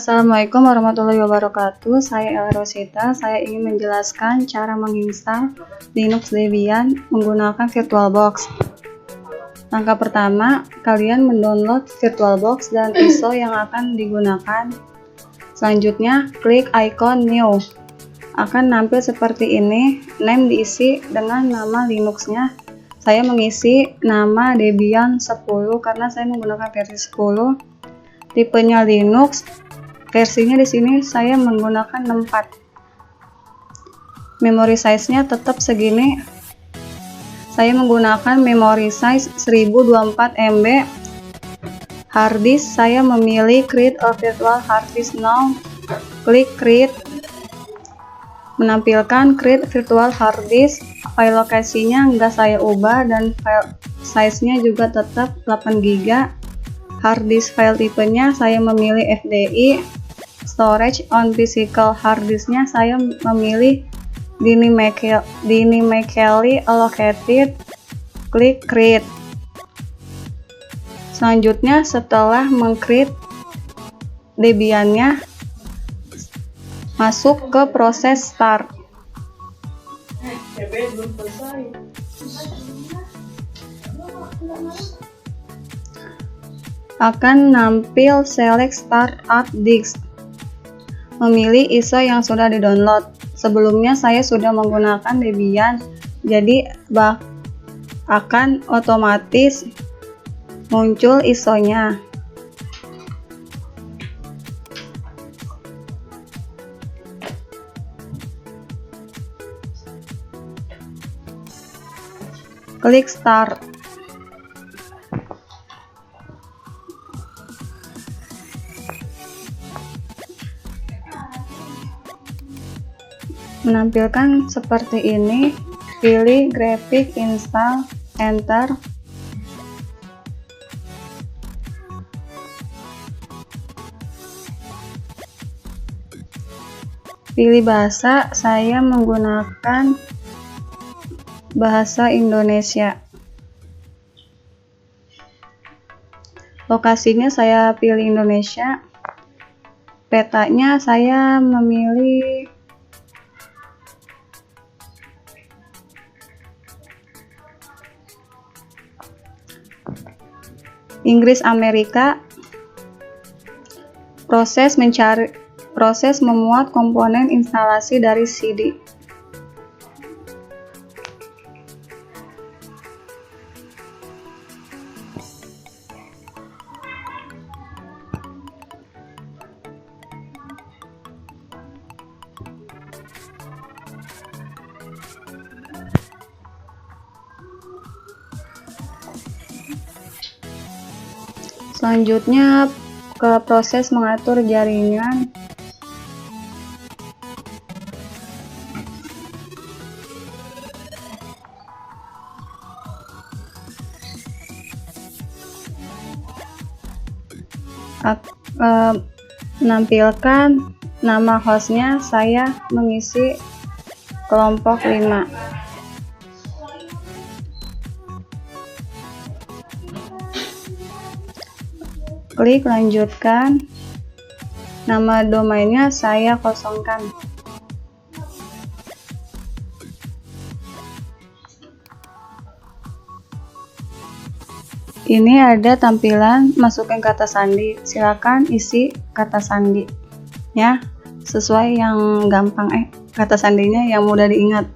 Assalamualaikum warahmatullahi wabarakatuh. Saya Ella Rosita. Saya ingin menjelaskan cara menginstal Linux Debian menggunakan VirtualBox. Langkah pertama, kalian mendownload VirtualBox dan ISO yang akan digunakan. Selanjutnya, klik icon New. Akan nampil seperti ini. Name diisi dengan nama Linuxnya. Saya mengisi nama Debian 10 karena saya menggunakan versi 10. Tipenya Linux. Versinya di sini saya menggunakan 64. Memory size-nya tetap segini. Saya menggunakan memory size 1024 MB. Hard disk saya memilih create a virtual hard disk now. Klik create. Menampilkan create virtual hard disk. File lokasinya enggak saya ubah dan file size-nya juga tetap 8 GB. Hard disk file tipenya saya memilih FDI. Storage on physical hard disknya saya memilih dynamically allocated. Klik create. Selanjutnya setelah meng-create Debiannya, masuk ke proses start. Akan nampil select start up disk. Memilih ISO yang sudah di-download. Sebelumnya saya sudah menggunakan Debian, jadi akan otomatis muncul ISO-nya. Klik start. Menampilkan seperti ini. Pilih graphic install, enter. Pilih bahasa, saya menggunakan bahasa Indonesia. Lokasinya saya pilih Indonesia. Petanya saya memilih Inggris Amerika. Proses memuat komponen instalasi dari CD. Selanjutnya ke proses mengatur jaringan. Menampilkan nama hostnya, saya mengisi kelompok 5. Klik lanjutkan. Nama domainnya saya kosongkan. Ini ada tampilan masukin kata sandi. Silakan isi kata sandi ya, sesuai yang gampang kata sandinya yang mudah diingat.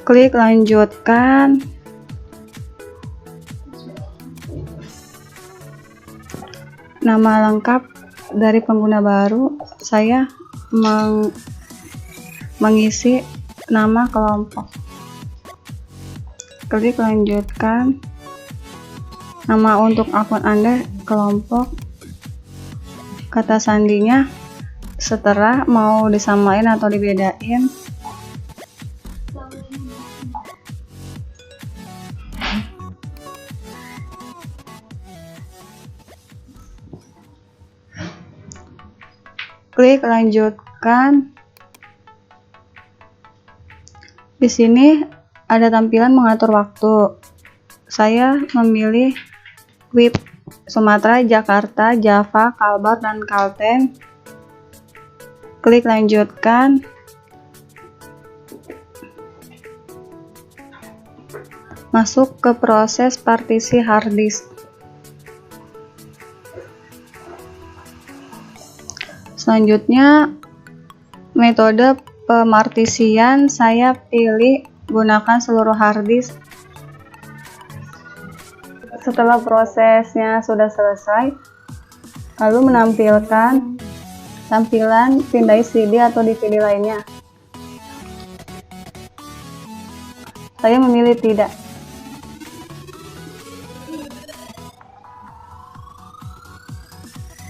Klik lanjutkan. Nama lengkap dari pengguna baru, saya mengisi nama kelompok. Klik lanjutkan. Nama untuk akun Anda kelompok. Kata sandinya seterah, mau disamain atau dibedain. klik lanjutkan. Di sini ada tampilan mengatur waktu. Saya memilih WIB Sumatera, Jakarta, Java, Kalbar, dan Kalteng. Klik lanjutkan. Masuk ke proses partisi hard disk. Selanjutnya, metode pemartisian saya pilih gunakan seluruh hard disk. Setelah prosesnya sudah selesai, lalu menampilkan tampilan pindai CD atau DVD lainnya. Saya memilih tidak.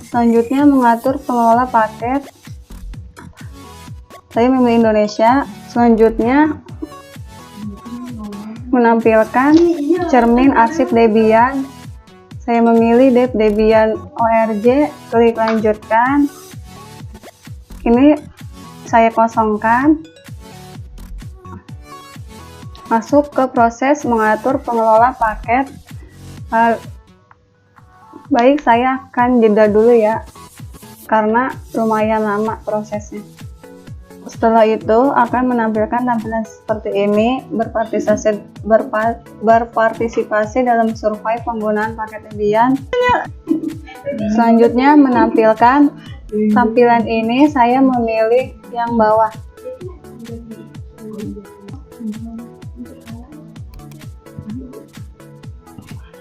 Selanjutnya, mengatur pengelola paket. Saya memilih Indonesia. Selanjutnya, menampilkan cermin arsip Debian. Saya memilih Debian ORG. Klik lanjutkan. Ini saya kosongkan. Masuk ke proses mengatur pengelola paket. Baik, saya akan jeda dulu ya, karena lumayan lama prosesnya. Setelah itu akan menampilkan tampilan seperti ini, berpartisipasi dalam survei penggunaan paket Debian. Selanjutnya menampilkan tampilan ini, saya memilih yang bawah.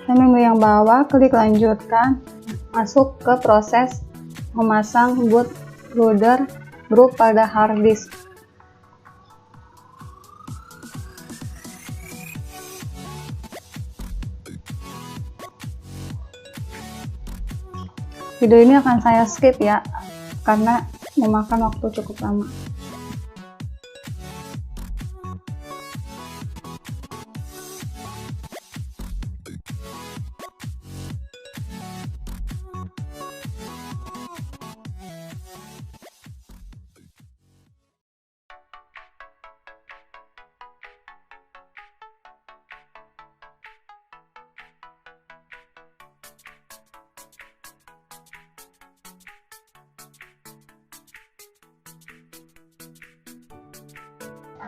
Saya memilih yang bawah, klik lanjutkan. Masuk ke proses memasang bootloader grup pada hard disk. Video ini akan saya skip ya, karena memakan waktu cukup lama.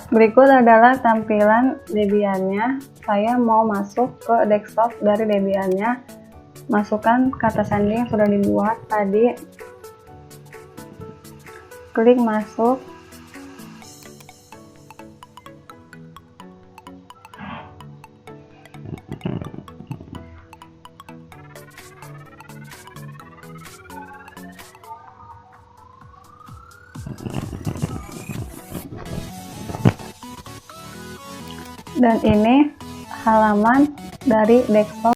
Berikut adalah tampilan Debiannya. Saya mau masuk ke desktop dari Debiannya. Masukkan kata sandi yang sudah dibuat tadi. Klik masuk. Dan ini halaman dari desktop.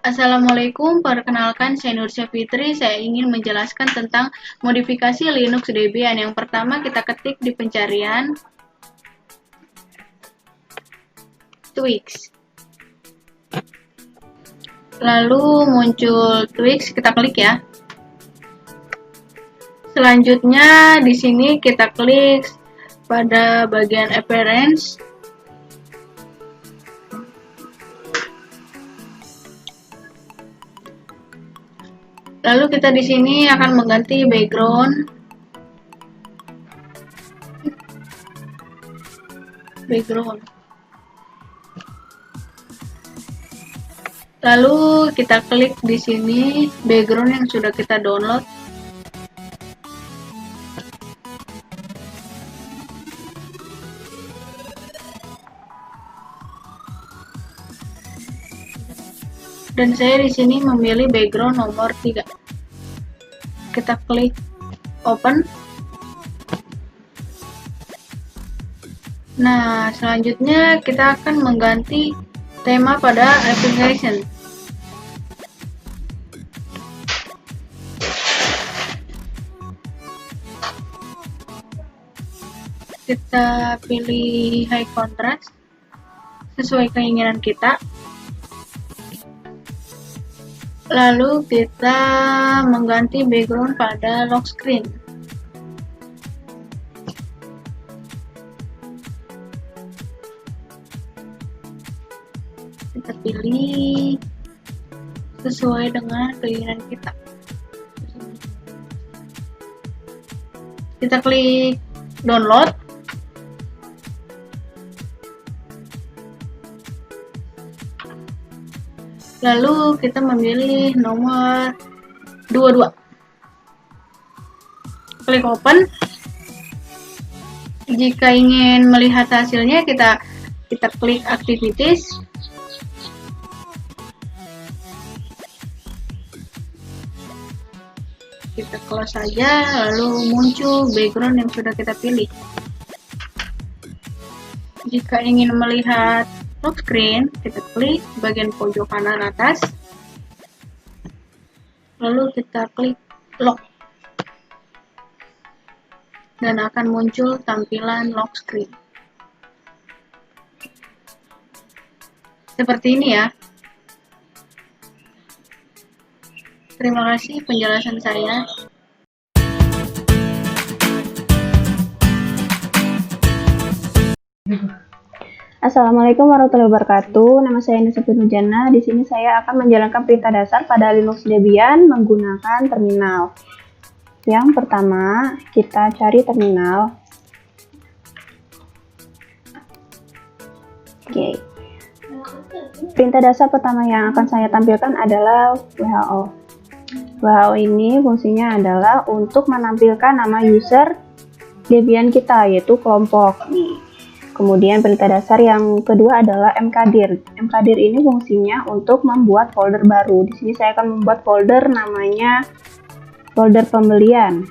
Assalamualaikum, perkenalkan saya Nursya Fitri. Saya ingin menjelaskan tentang modifikasi Linux Debian. Yang pertama kita ketik di pencarian Twix. Lalu muncul Twix, kita klik ya. Selanjutnya di sini kita klik pada bagian appearance. Lalu kita di sini akan mengganti background. Lalu kita klik di sini background yang sudah kita download. Dan saya di sini memilih background nomor 3. Kita klik open. Nah, selanjutnya kita akan mengganti tema pada application. Kita pilih high contrast sesuai keinginan kita. Lalu kita mengganti background pada lock screen. Kita pilih sesuai dengan keinginan kita. Kita klik download. Lalu kita memilih nomor 22. Klik open. Jika ingin melihat hasilnya, kita klik activities. Kita close saja, lalu muncul background yang sudah kita pilih. Jika ingin melihat lock screen, kita klik bagian pojok kanan atas, lalu kita klik lock, dan akan muncul tampilan lock screen. Seperti ini ya. Terima kasih penjelasan saya. Assalamualaikum warahmatullahi wabarakatuh. Nama saya Nisa Nurjana. Di sini saya akan menjalankan perintah dasar pada Linux Debian menggunakan terminal. Yang pertama, kita cari terminal. Oke. Perintah dasar pertama yang akan saya tampilkan adalah who. Who ini fungsinya adalah untuk menampilkan nama user Debian kita, yaitu kelompok nih. Kemudian perintah dasar yang kedua adalah mkdir. Mkdir ini fungsinya untuk membuat folder baru. Di sini saya akan membuat folder namanya folder pembelian.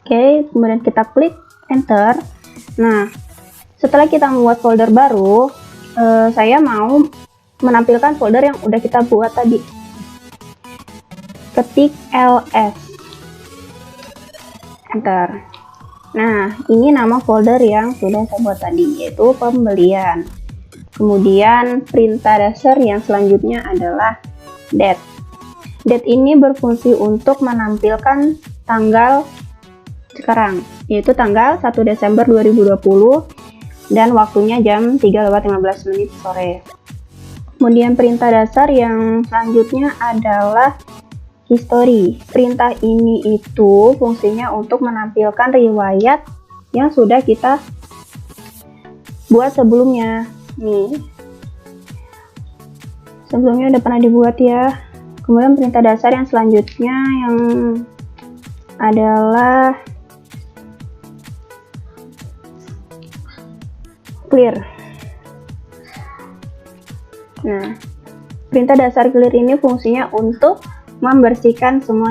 Oke, kemudian kita klik enter. Nah, setelah kita membuat folder baru, saya mau menampilkan folder yang udah kita buat tadi. Ketik ls. Enter. Nah, ini nama folder yang sudah saya buat tadi, yaitu pembelian. Kemudian perintah dasar yang selanjutnya adalah date. Date ini berfungsi untuk menampilkan tanggal sekarang, yaitu tanggal 1 Desember 2020 dan waktunya jam 3:15 sore. Kemudian perintah dasar yang selanjutnya adalah history. Perintah ini itu fungsinya untuk menampilkan riwayat yang sudah kita buat sebelumnya. Nih, sebelumnya udah pernah dibuat ya. Kemudian perintah dasar yang selanjutnya yang adalah clear. Nah, perintah dasar clear ini fungsinya untuk membersihkan semua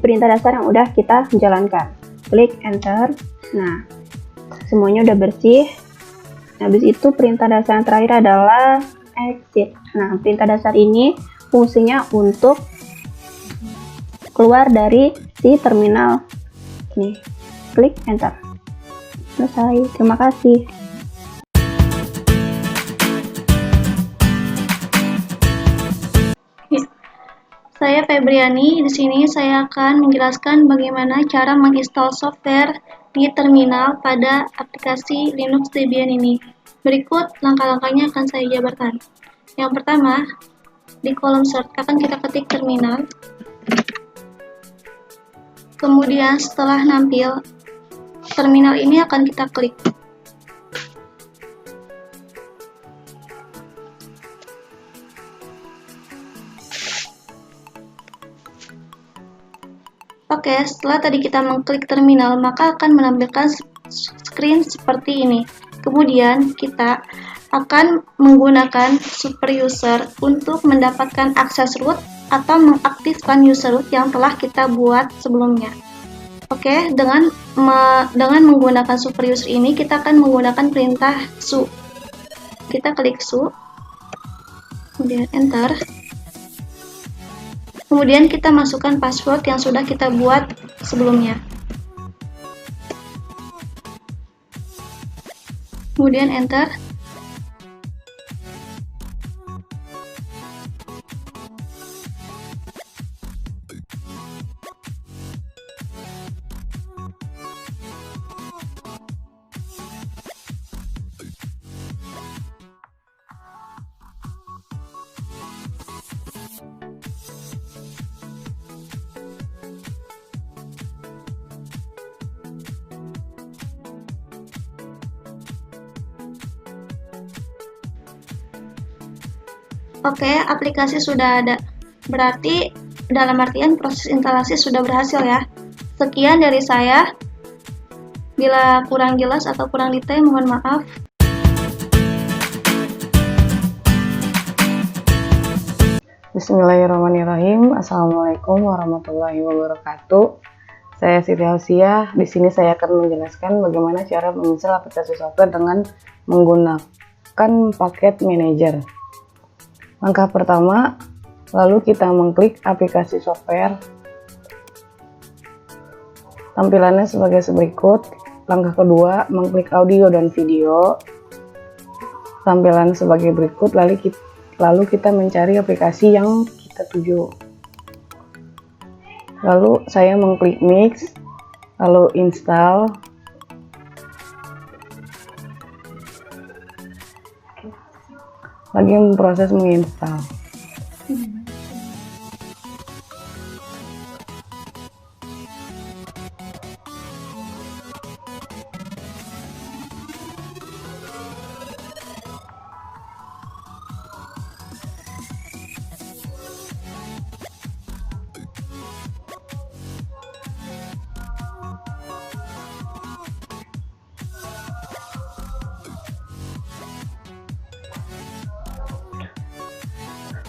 perintah dasar yang udah kita jalankan. Klik enter. Nah, semuanya udah bersih. Habis itu perintah dasar yang terakhir adalah exit. Nah, perintah dasar ini fungsinya untuk keluar dari si terminal ini. Klik enter. Selesai. Terima kasih. Saya Febriani. Di sini saya akan menjelaskan bagaimana cara menginstal software di terminal pada aplikasi Linux Debian ini. Berikut langkah-langkahnya akan saya jabarkan. Yang pertama, di kolom search akan kita ketik terminal. Kemudian setelah nampil, terminal ini akan kita klik. Oke, setelah tadi kita mengklik terminal, maka akan menampilkan screen seperti ini. Kemudian kita akan menggunakan super user untuk mendapatkan akses root atau mengaktifkan user root yang telah kita buat sebelumnya. Oke, dengan menggunakan super user ini, kita akan menggunakan perintah su. Kita klik su, kemudian enter. Kemudian kita masukkan password yang sudah kita buat sebelumnya. Kemudian enter. Oke, aplikasi sudah ada. Berarti dalam artian proses instalasi sudah berhasil ya. Sekian dari saya. Bila kurang jelas atau kurang detail, mohon maaf. Bismillahirrahmanirrahim. Assalamualaikum warahmatullahi wabarakatuh. Saya Siti Hausiah. Di sini saya akan menjelaskan bagaimana cara menginstal aplikasi software dengan menggunakan paket manager. Langkah pertama, lalu kita mengklik aplikasi software. Tampilannya sebagai berikut. Langkah kedua, mengklik audio dan video. Tampilan sebagai berikut, lalu kita mencari aplikasi yang kita tuju. Lalu saya mengklik mix, lalu install. Lagi memproses menginstal.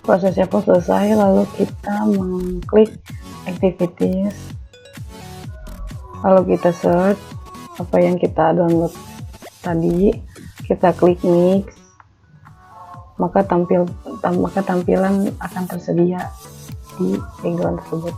Prosesnya pun selesai, lalu kita mengklik activities, lalu kita search apa yang kita download tadi, kita klik mix, maka tampilan akan tersedia di background tersebut.